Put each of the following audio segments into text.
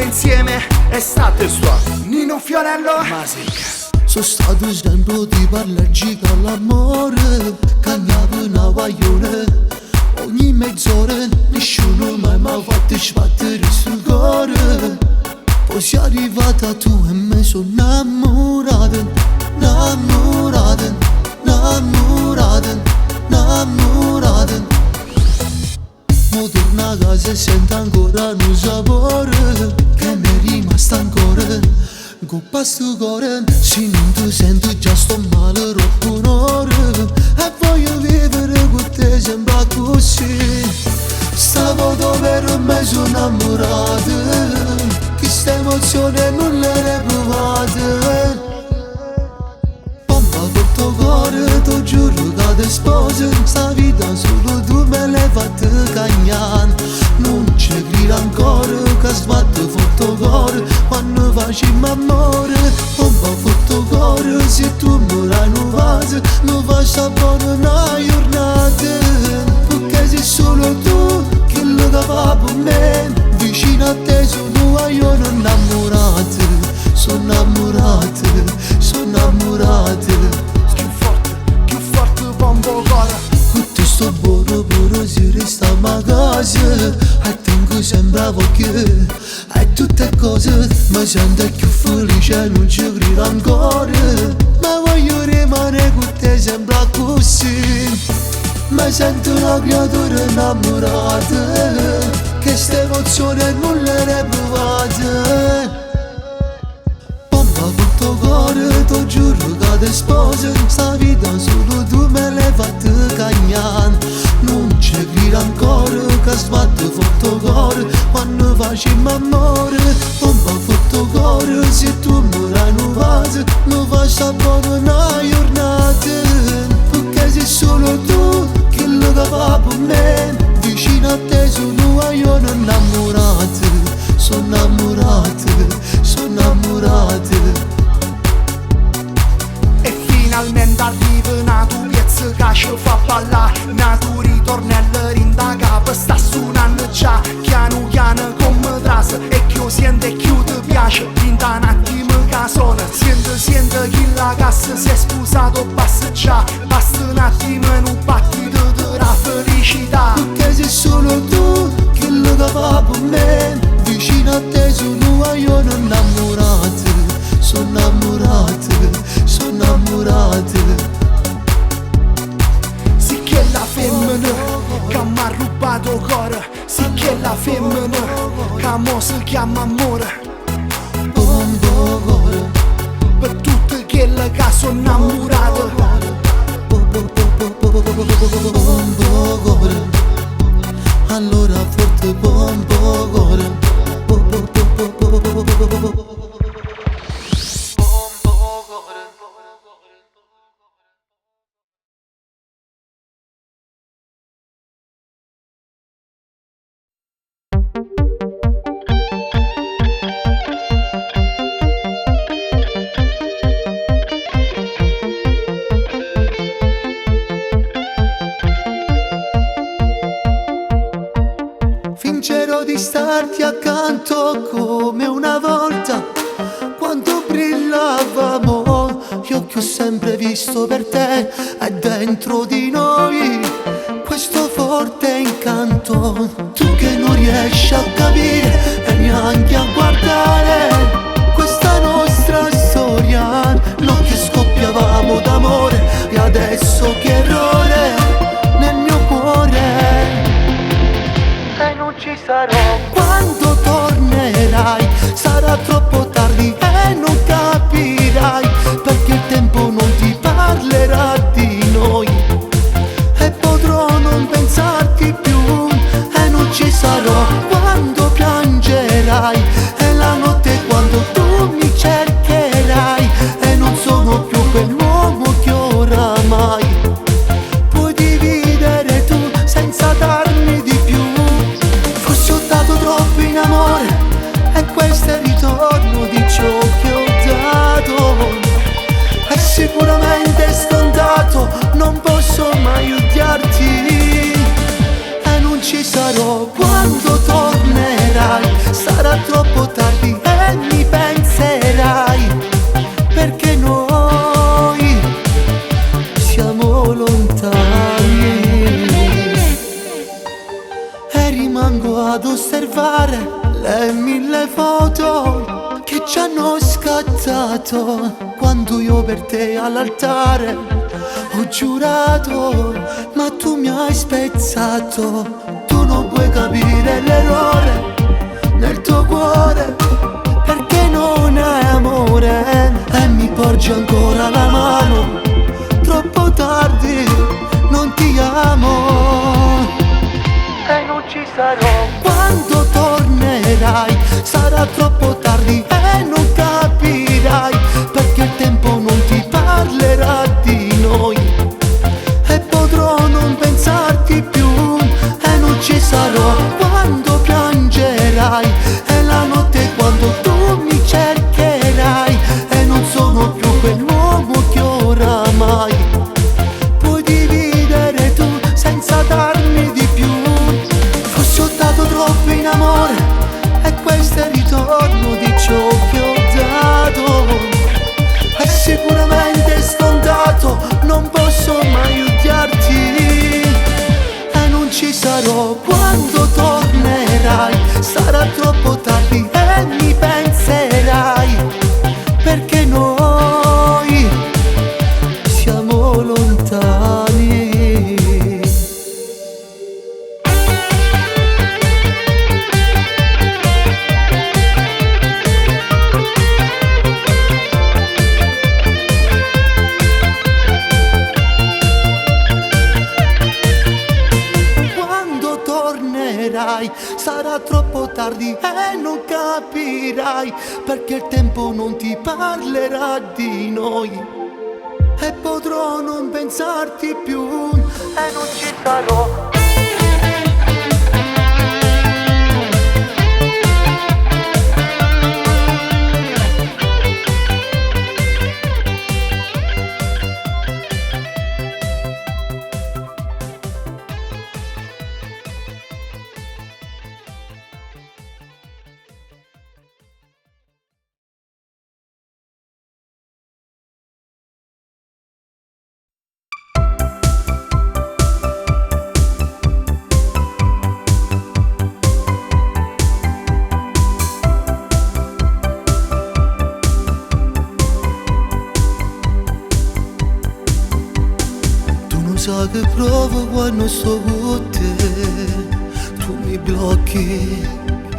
insieme, estate sua Nino Fiorello Masic. Sono stato esempio di parlarci con l'amore, cagnavo una guaglione ogni mezz'ora, nessuno mai mi ha fatto sbattere sul cuore. Poi sei arrivata tu e mi sono innamorata, innamorata, innamorata, innamorata. Mo torno a casa e sento ancora un sapore che mi è rimasto ancora. Coppa sto cuore, se non ti sento già sto male troppo un'ora. E voglio vivere con te sembra così. Stavo dove me sono innamorata, questa emozione non l'ho provata. Pompa tutto cuore, ti giuro che ti sposo. Sta vita solo tu me l'hai fatta cagnare. Non ci credo ancora che sbatte tutto cuore quando facciamo amore. Pompa tutto cuore, se tu mi dai un vaso mi faccio buona una giornata. Perché sei solo tu che lo fa per me. Vicino a te sono io innamorato. Sono innamorato, sono innamorato. Più forte pompa cuore. Con te sto buono pure se restiamo a casa. E tengo sempre che e tutte cose mi sento più felice, non ci credo ancora. Ma voglio rimanere con te sempre così. Mi sento una creatura innamorata, che sta emozione non l'ho provata. Pompa tutto cuore, ti giuro che ti sposo. Sta vita solo tu me l'hai fatta cagnare. Non ci credo ancora che sbatte tutto cuore quando facciamo amore. Pompa tutto cuore, se tu mi dai un vaso mi faccio buona una giornata. Perché sei solo tu che lo fa per me. Vicino a te sono io innamorato. Sono innamorato, sono innamorato. E finalmente arriva una tua piazza che ci fa ballare. Una tua ritornello rinda capo sta suonando già. Piano piano come trasa e che io sento e che ti piace. Rinda un attimo che suona, sento che la cassa si è sposato basta già. Basta un attimo in un battito della felicità. Perché sei solo tu che lo fa per me. Vicino a te sono io innamorato. Sono innamorato, sono innamorato. Sì che la femmina che mi ha rubato il cuore. Sì che la femmina che mo si chiama amore. Pompa cuore, Per tutte quelle che sono innamorate. pompa cuore. Allora forte pompa cuore. Fingerò di starti accanto come una volta, quando brillavamo gli occhi ho sempre visto per te. E dentro di noi questo forte incanto, tu che non riesci a capire e neanche a guardare questa nostra storia. Noi che scoppiavamo d'amore e adesso che errore nel mio cuore. E non ci sarò quando tornerai, sarà troppo tardi e non capirai, perché il tempo non ti parlerà di noi e potrò non pensarti più. E non ci sarò quando piangerai e la notte quando tu mi cercherai. E non sono più quell'uomo che oramai puoi dividere tu senza darmi di più. Forse ho dato troppo in amore e questo è il ritorno di ciò che ho dato. È sicuramente scontato, non posso mai odiarti. E non ci sarò quando tornerai, sarà troppo tardi ad osservare le 1000 foto che ci hanno scattato quando io per te all'altare ho giurato, ma tu mi hai spezzato. Tu non puoi capire l'errore nel tuo cuore, perché non hai amore e mi porgi ancora la mano. Troppo tardi, non ti amo e non ci sarò. Quando tornerai sarà troppo tardi e non capirai, perché il tempo non ti parlerà di noi e potrò non pensarti più e non ci sarò. Quando piangerai è la notte quando tu mi cercherai e non sono più quell'uomo che oramai puoi dividere tu senza darmi di più. Forse ho dato troppo in amore e questo è il ritorno di ciò che ho dato. È sicuramente scontato, non posso mai odiarti e non ci sarò. Quando tornerai sarà troppo tardi e mi penserai, perché noi siamo lontani. Quando tornerai sarà troppo tardi e non capirai, perché il tempo non ti parlerà di noi e potrò non pensarti più e non ci sarò. Sai che provo quando sto con te, tu mi blocchi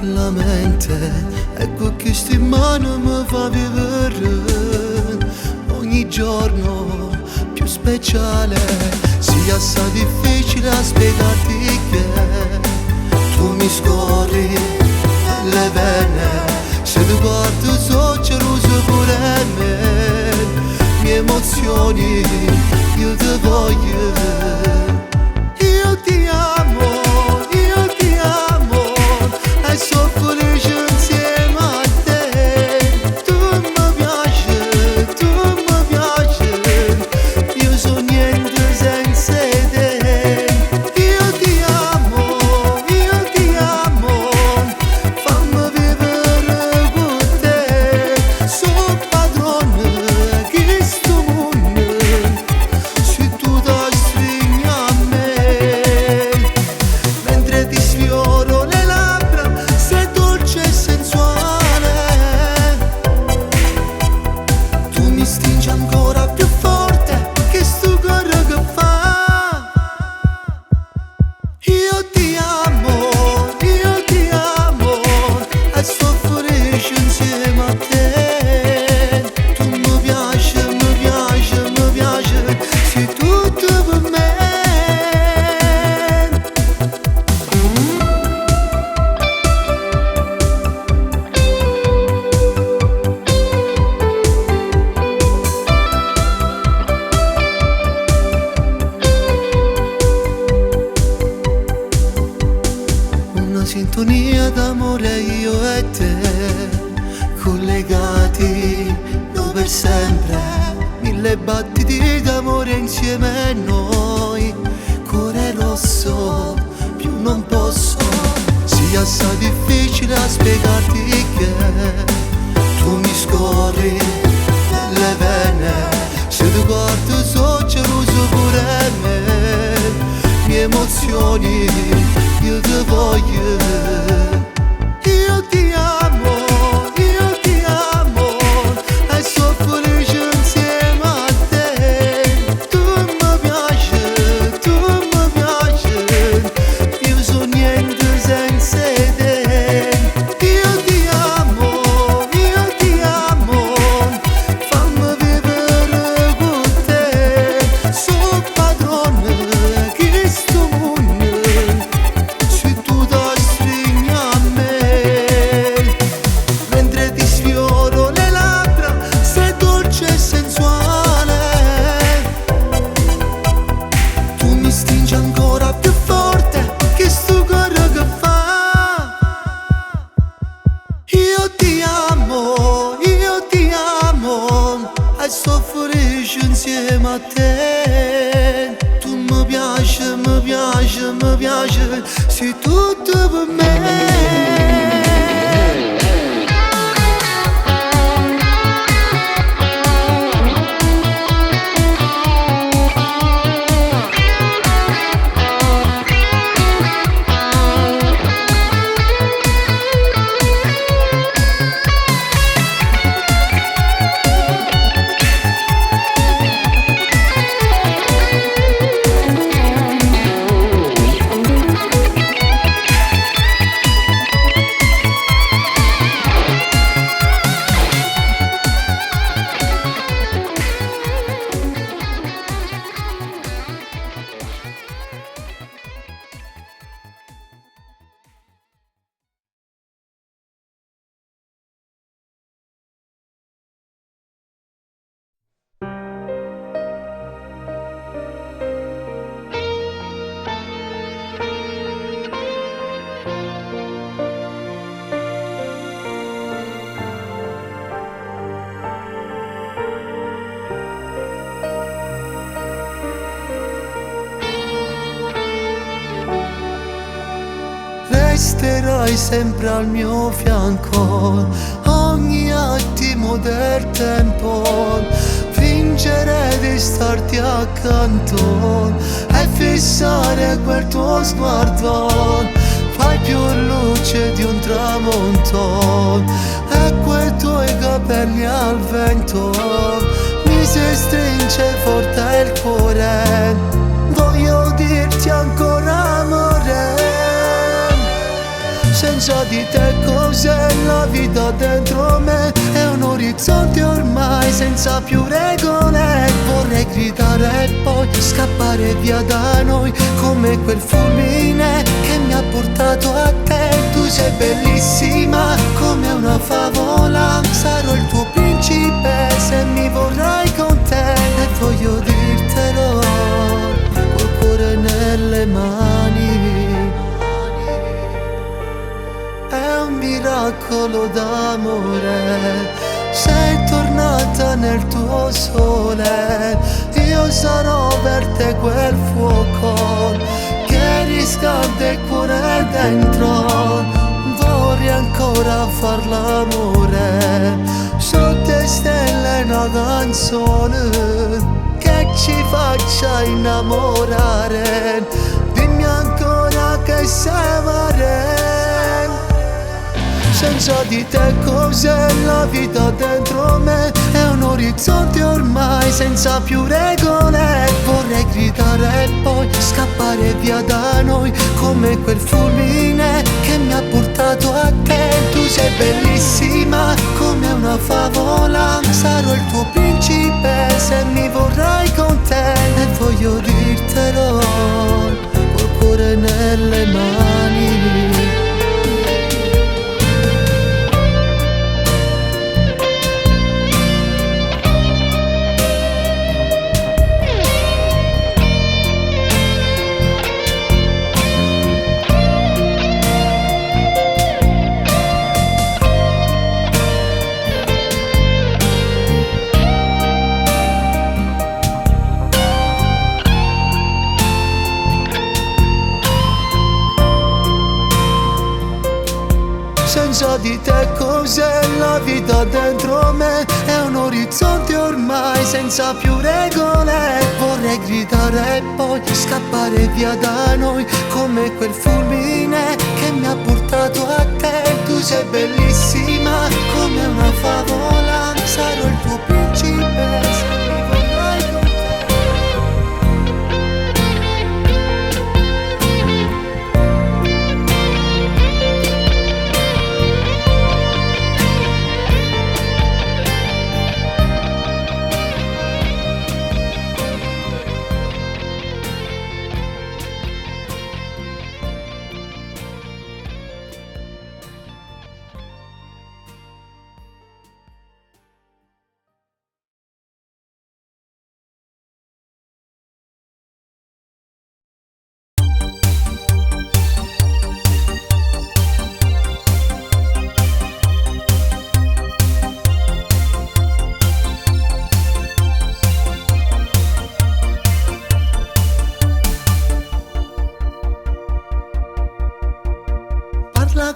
la mente e con queste mani mi fa vivere ogni giorno più speciale. Sia assai difficile a spiegarti che tu mi scorri le vene, se tu guardi so geloso pure me. Mie emozioni io ti voglio, io ti amo e sono felice insieme a te. Tu mi piaci, io sono niente senza te. Io ti amo, fammi vivere con te. Sono padrone di sto mondo, se tu dai stringi a me, mentre ti sfioro le labbra, sei dolce e sensuale. Tu mi stringi ancora più forte che sto cuore che fa. Io ti amo e sto felice insieme a te. Tu mi piaci, sei tutto per me. Una sintonia d'amore io e te, collegati noi per sempre. 1000 battiti d'amore insieme a noi, cuore rosso, più non posso. Sia assai difficile a spiegarti che tu mi scorri le vene, se tu guardi so geloso pure me. Mie emozioni io ti voglio, a te. Tu mi piaci, mi piaci, mi piaci, sei tutto per me. Resterai sempre al mio fianco, ogni attimo del tempo. Fingerei di starti accanto e fissare quel tuo sguardo. Fai più luce di un tramonto e quei tuoi capelli al vento mi si stringe forte il cuore. Voglio dirti ancora amore. Senza di te cos'è la vita dentro me? È un orizzonte ormai senza più regole. Vorrei gridare e poi scappare via da noi, come quel fulmine che mi ha portato a te. Tu sei bellissima come una favola, sarò il tuo principe se mi vorrai con te. E voglio dirtelo col cuore nelle mani. È un miracolo d'amore, sei tornata nel tuo sole. Io sarò per te quel fuoco che riscalda il cuore dentro. Vorrei ancora far l'amore sotto le stelle, una canzone che ci faccia innamorare. Dimmi ancora che sei amare. Senza di te cos'è la vita dentro me? È un orizzonte ormai senza più regole. Vorrei gridare e poi scappare via da noi, come quel fulmine che mi ha portato a te. Tu sei bellissima come una favola, sarò il tuo principe se mi vorrai con te. E voglio dirtelo col cuore nelle mani. Senza di te cos'è la vita dentro me? È un orizzonte ormai senza più regole. Vorrei gridare e poi scappare via da noi, come quel fulmine che mi ha portato a te. Tu sei bellissima come una favola, sarò il tuo principe se mi vorrai con te.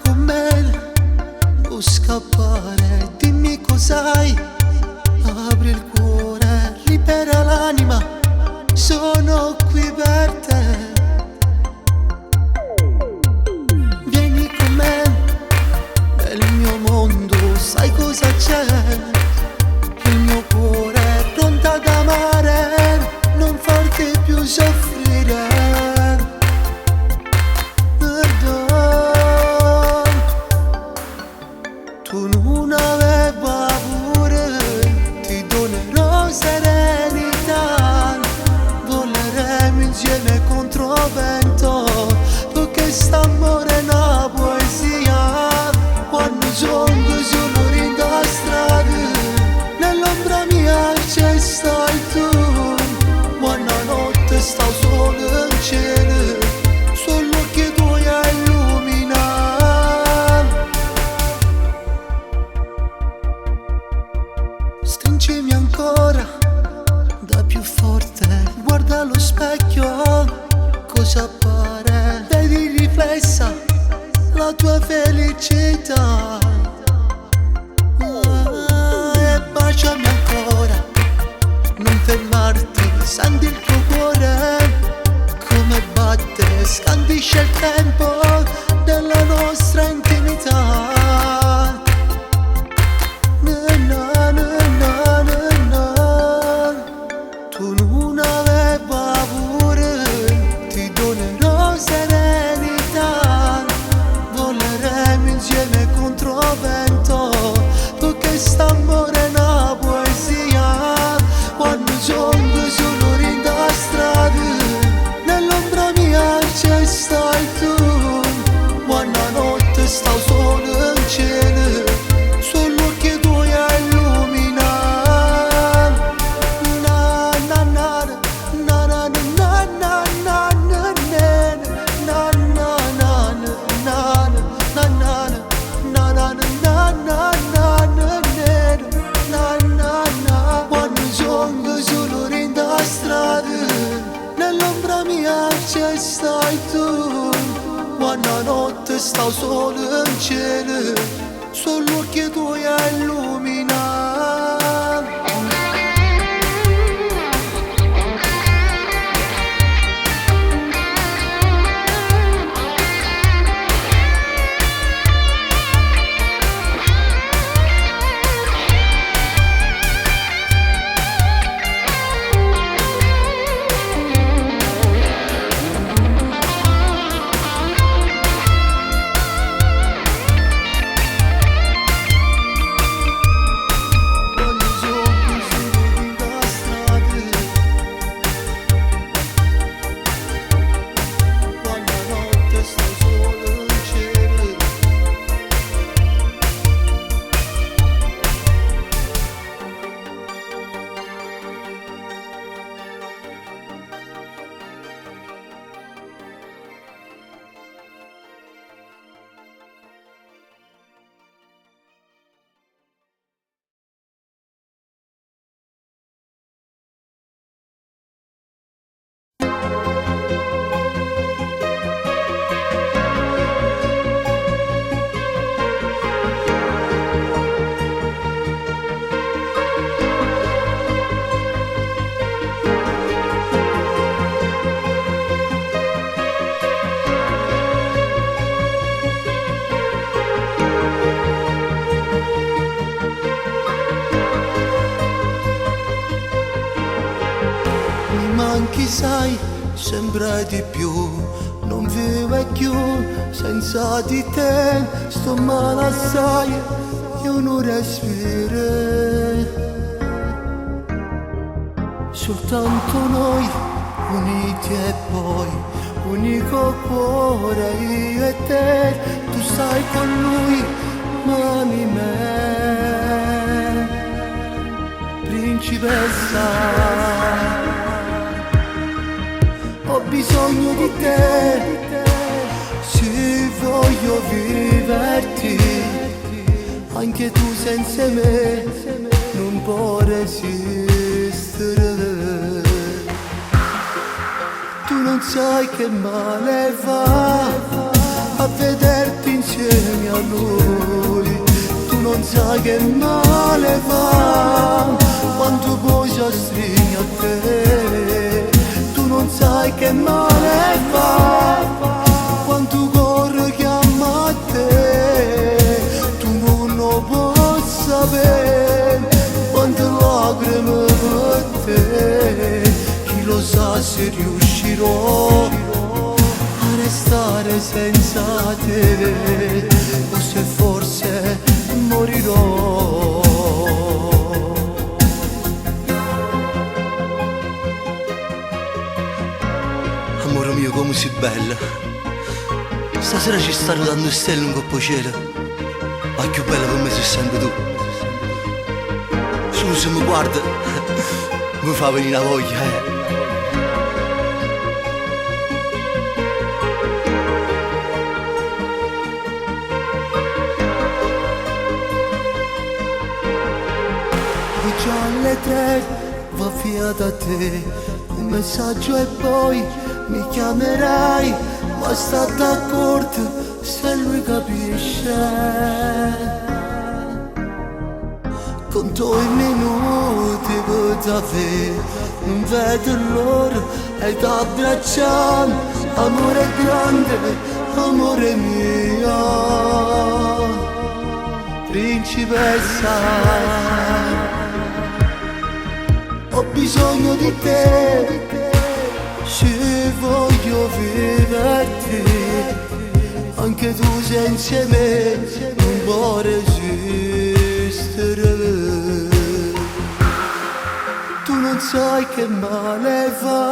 con me, non scappare, dimmi cos'hai, apri il cuore, libera l'anima, sono qui per te. Vieni con me, nel mio mondo, sai cosa c'è? Il mio cuore è pronto ad amare, non farti più soffrire. Tu non avevi paura, ti donerò serenità, voleremo insieme contro vento, perché st'amore è una poesia. Quando sono solo in da strada, nell'ombra mia c'è stai tu, buonanotte sto solo in cielo, solo che tu hai illuminato. Stringimi ancora, da più forte, guarda allo specchio, cosa appare? Vedi riflessa la tua felicità. E baciami ancora, non fermarti, senti il tuo cuore come batte, scandisce il tempo della nostra intimità. Tu non avevi paura, ti donerò serenità, voleremo insieme contro vento, perché st'amore è una poesia. Quando sono solo in da strada, nell'ombra mia c'è stai tu, buonanotte sto solo in cielo, solo che tu hai illuminato. Quando sono solo in da strada, nell'ombra mia c'è stai tu, buonanotte sto solo in cielo, solo che tu hai illuminato. Manchi sai, sembra di più, non vivo più senza di te, sto male assai, io non respiro. Soltanto noi, uniti e poi, unico cuore, io e te, tu stai con lui, mami me, principessa. Ho bisogno di te, se voglio viverti, anche tu senza me non può resistere. Tu non sai che male va a vederti insieme a noi. Tu non sai che male fa quando poi si stringe a te. Tu non sai che male fa quando corre chiama a te. Tu non lo puoi sapere quante lacrime per te. Chi lo sa se riuscirò a restare senza te o se forse morirò. Amore mio, come sei bella. Stasera ci stanno dando stelle in coppo cielo, ma più bella per me sei sempre tu. Solo se mi guarda mi fa venire la voglia, Già alle 3 va via da te un messaggio e poi mi chiamerai, ma sta d'accordo se lui capisce. Conto i minuti per te, non vedo l'ora e t'abbracciamo. Amore grande, amore mio, principessa. Ho bisogno di te, se voglio viverti, anche tu senza me non può resistere. Tu non sai che male fa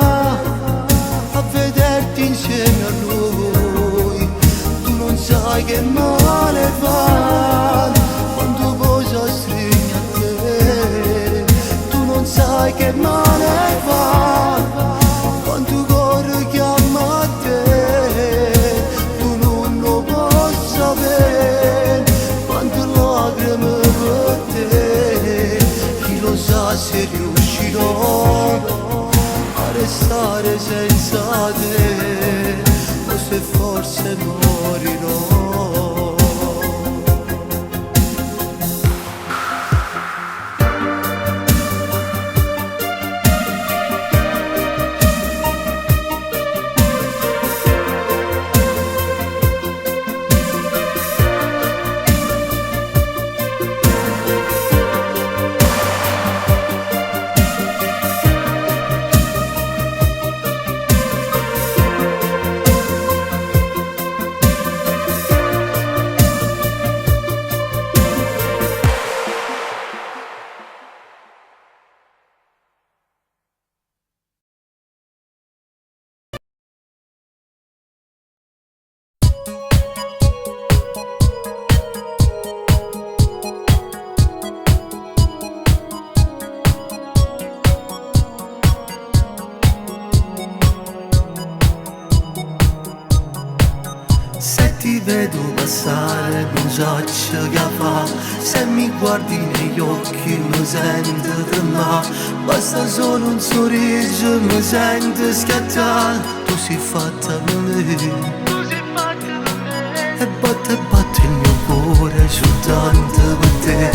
a vederti insieme a lui. Tu non sai che male fa quando poi si stringe a te. Tu non sai che male fa quando corre chiama a te. Tu non lo puoi sapere quante lacrime per te. Chi lo sa se riuscirò a restare senza te o se forse morirò. Ti vedo passare, non so che fa. Se mi guardi negli occhi mi sento tremare. Basta solo un sorriso, mi sento schiattare. Tu sei fatta per me, e batte il mio cuore soltanto per te.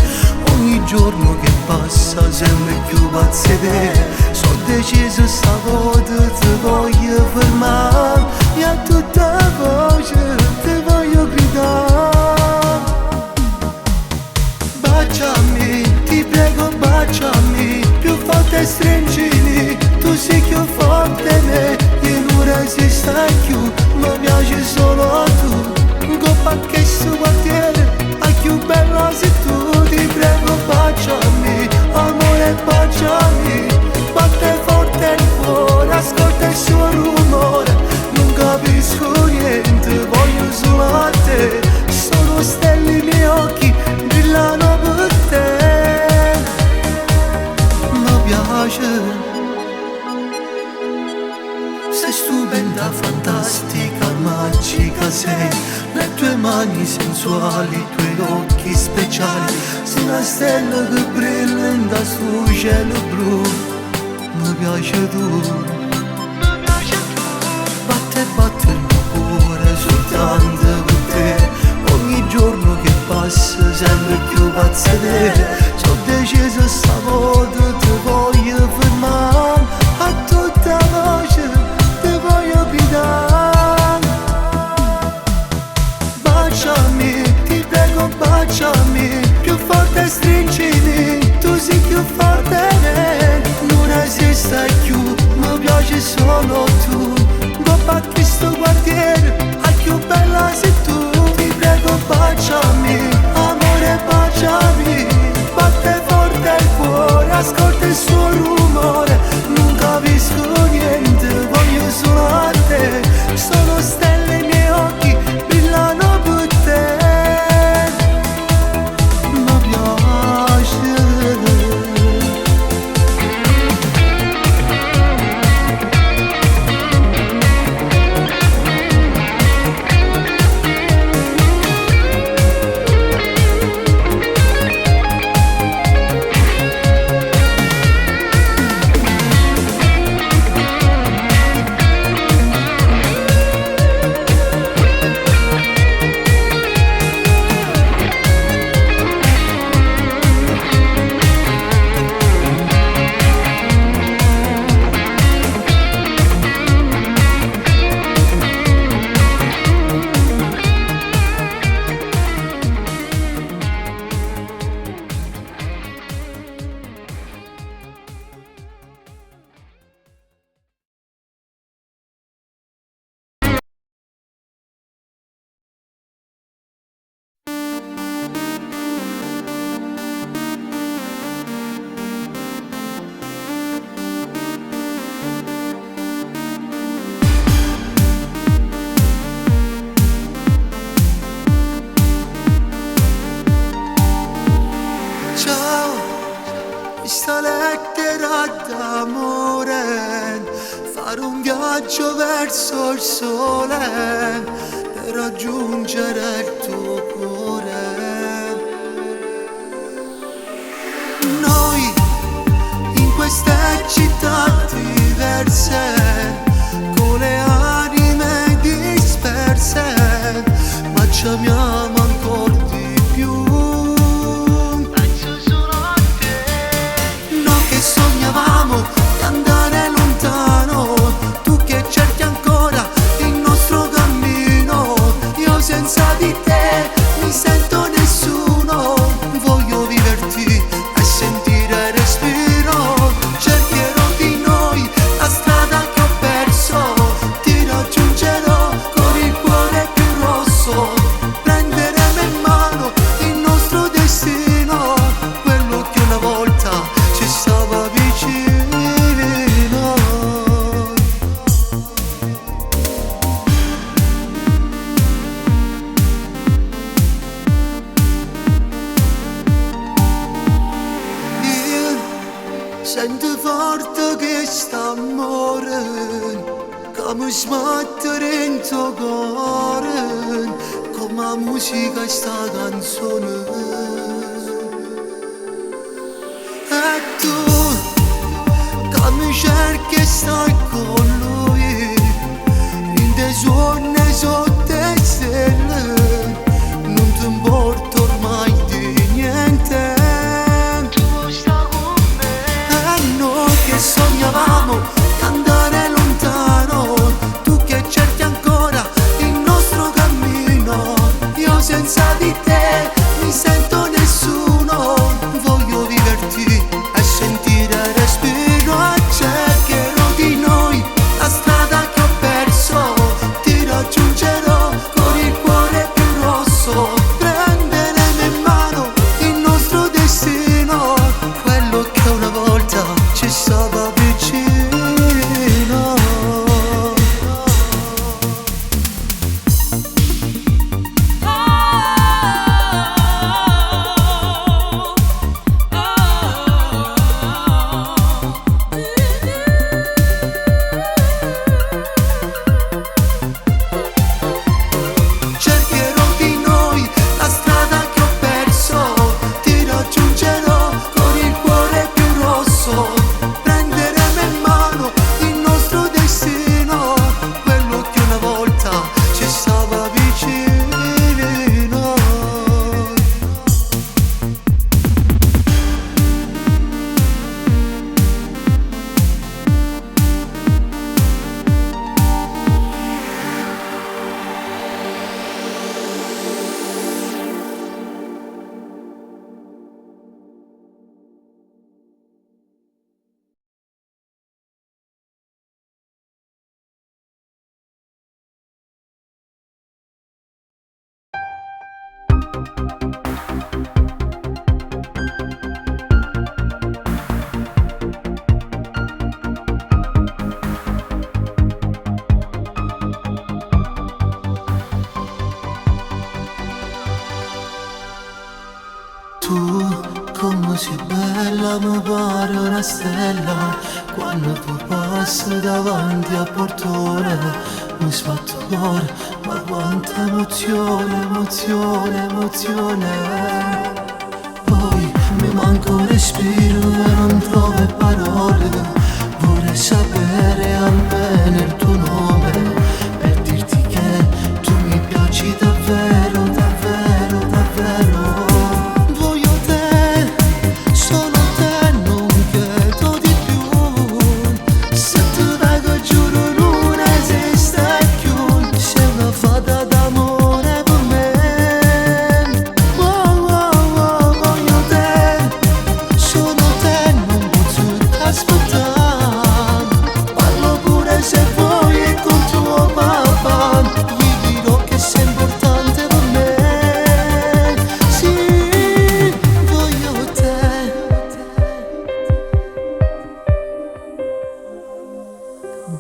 Ogni giorno che passa sempre più pazzo di te. Sono deciso stavolta ti voglio fermare, e a tutta voce ti voglio gridare. Baciami, ti prego baciami, più forte stringimi, tu sei più forte me. Io non resisto più, mi piace solo tu. Coppa che su quartiere, a più bella sei tu. Ti prego baciami, amore baciami. Batte forte il cuore, ascolta il suo rumore. Non capisco niente, voglio solo a te. Sono stelle i miei occhi, brillano per te. Mi piace, sei stupenda, fantastica, magica sei. Le tue mani sensuali, i tuoi occhi speciali. Sei una stella che brilla da sto cielo blu. Mi piace tu, batte il mio cuore soltanto per te. Ogni giorno sempre più pazzo di te. C'ho deciso stavolta ti voglio fermare, a tutta voce ti voglio gridare. Baciami, ti prego baciami, più forte stringimi, tu sei più forte di me. Non esiste più, mi piace solo tu. Coppa questo quartiere, a più bella sei tu. Ti prego baciami, amore baciami. Batte forte il cuore, ascolta il suo rumore. Non capisco niente, voglio solo a te. Sono stelle i miei occhi, brillano per te. Mi piace. Questa lettera d'amore, fare un viaggio verso il sole per raggiungere il tuo cuore. Noi in queste città diverse, con le anime disperse, ma ci amiamo ancora di più. Sognavamo di andare lontano, tu che cerchi ancora il nostro cammino. Io senza di te mi sento nessuno, voglio viverti e sentire il respiro. Cercherò di noi la strada che ho perso, ti raggiungerò con il cuore più rosso. Prenderemo in mano il nostro destino, quello che una volta ci stava vicino. Io sento forte che sta amore, che mi smettere in tuo cuore, come la musica sta canzone. E tu che mi cerchi e stai con lui, in te suone sotto le stelle, non ti importa ormai di niente. Tu stai con me. E noi che sognavamo di andare lontano, tu che cerchi ancora il nostro cammino. Io senza di te mi sento nessuno, voglio viverti e sentire il respiro. Cercherò di noi la strada che ho perso, ti raggiungerò Tu, come sei bella, mi pare una stella. Quando tu passi davanti al portone, mi sbatto il cuore, ma quanta emozione, emozione, emozione. Poi mi manca un respiro e non trovo parole. Vorrei sapere almeno il tuo nome, per dirti che tu mi piaci davvero, davvero, davvero.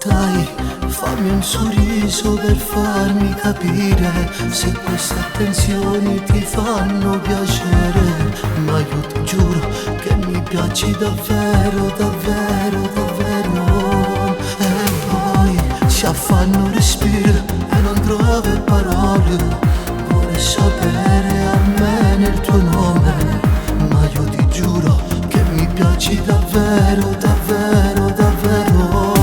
Dai, fammi un sorriso per farmi capire se queste attenzioni ti fanno piacere. Ma io ti giuro che mi piaci davvero, davvero, davvero. E poi si affanno respiro e non trovo parole. Vorrei sapere almeno il tuo nome, ma io ti giuro che mi piaci davvero, davvero, davvero.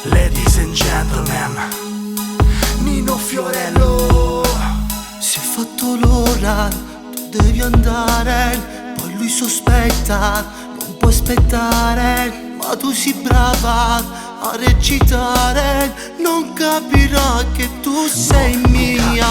Ladies and gentlemen, Nino Fiorello. Si è fatto l'ora, tu devi andare. Poi lui sospetta, non può aspettare. Ma tu sei brava a recitare, non capirà che tu sei mia.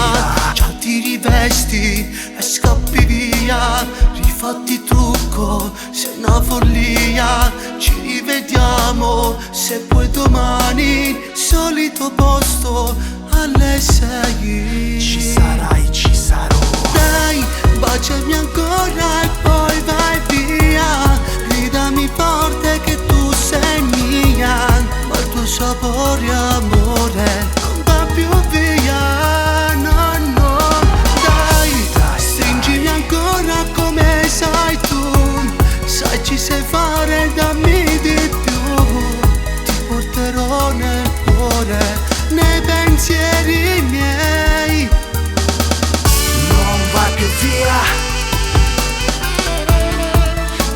Già ti rivesti e scappi via, rifatti trucco, sei una follia. Ci rivediamo se puoi domani, solito posto alle 6. Ci sarai, ci sarò. Dai, baciami ancora e poi vai via. Gridami forte che tu sei mia, ma il tuo sapore amore non va più via. No, no, dai, stringimi ancora come sai tu. Sai ci sai fare, dammi di più. Ti porterò nel cuore, nei pensieri miei. Non vai più via,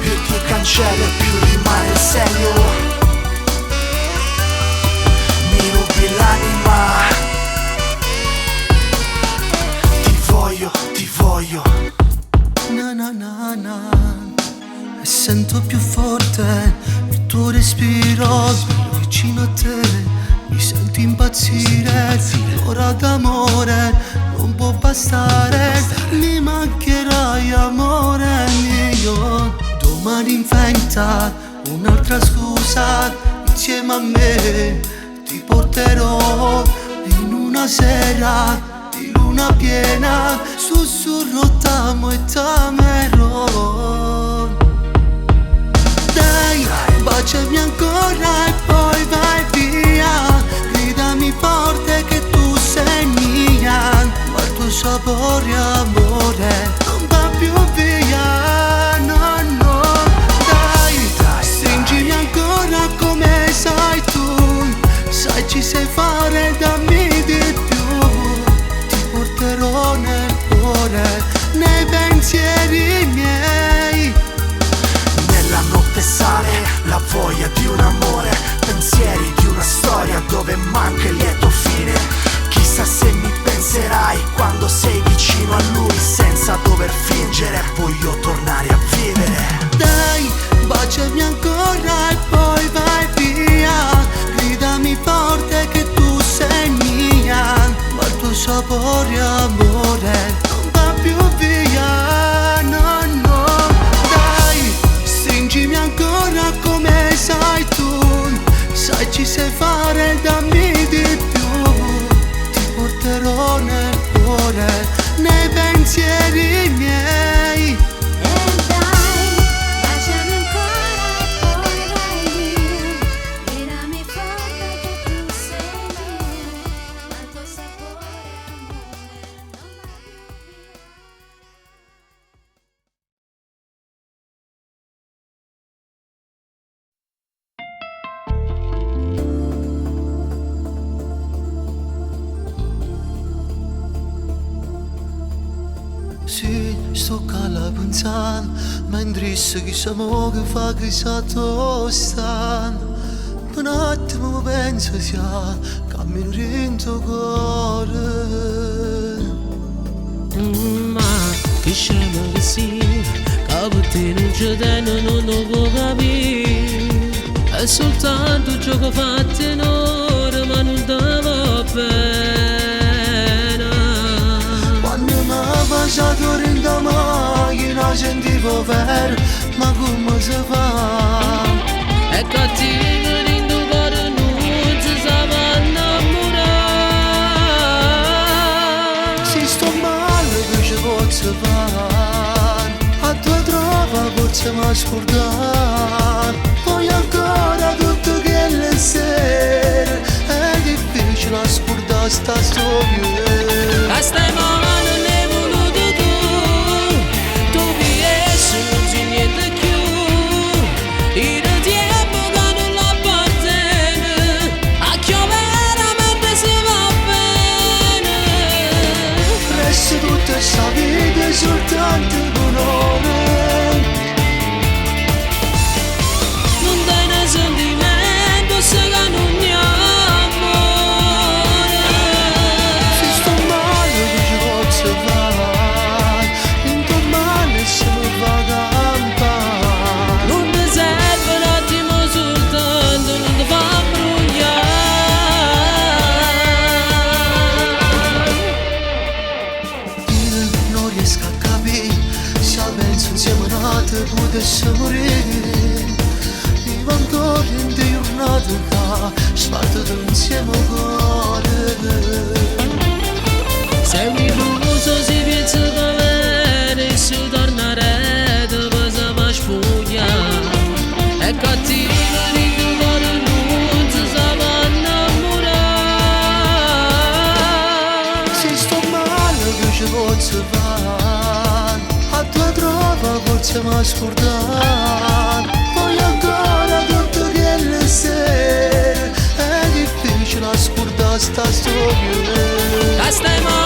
più ti cancello e più rimane il segno. Mi rubi l'anima, ti voglio, ti voglio. Na na na na. sento più forte il tuo respiro vicino a te, mi sento impazzire. L'ora d'amore non può bastare, mi mancherai amore mio. Domani inventa un'altra scusa, insieme a me ti porterò in una sera di luna piena, sussurro t'amo e t'amerò. Dai, baciami ancora e poi vai via, gridami forte che tu sei mia, ma il tuo sapore amore non va più via, no no. Dai, stringimi ancora come sai tu, sai ci sai fare, dammi di più, ti porterò nel cuore, nei pensieri miei. Nella notte sale la voglia di un amore, pensieri di una storia dove manca il lieto fine. Chissà se mi penserai quando sei vicino a lui, senza dover fingere, voglio tornare a vivere. Dai, baciami ancora e poi vai via, gridami forte che tu sei mia, ma il tuo sapore amore non va più via, no no. Dai, stringimi ancora come sai tu, sai ci sai fare, dammi di più, ti porterò nel cuore, nei pensieri miei. Sì, sto cala pensando, mentre chissà mo che fa, chissà dove stanno. Un attimo penso sia, cammino in tuo cuore. Ma che scema che sia, che per te non ci tengo, non lo può capire. È soltanto un gioco fatto in ora, ma non ti va bene. Quando mi ha baciato in da macchina sentivo vero, ma come si fa? È cattivo in tuo cuore, non si sa innamorare. Se sto male che ci posso fare, a tua trova forse mi scordare. Poi ancora tutto che le sere, è difficile scordare sta storia. A stai male non è voluto tu PS non c'è niente più, il tempo che non l'appartiene, a chi veramente si va bene. Resta tutta sta vita soltanto con nome. Non dai ne sentimento se che non ne amore. Se sto male che ci posso fare, in tuo male se mi va campare. Non ti serve un attimo soltanto, non ti fa brugliare. Io non riesco a capire, se penso insieme nati potesse morire. Vivo ancora in te giornate che sbattuto insieme al cuore. Se mi bruso si piazza come e si tornerete per se mi spugliare. È cattivo di tuo cuore, non si sa innamorare. Se sto male che ci posso fare, a tua trova forse mi scordare. Poi ancora tutto che le sere, è difficile scordare sta storia. Stai male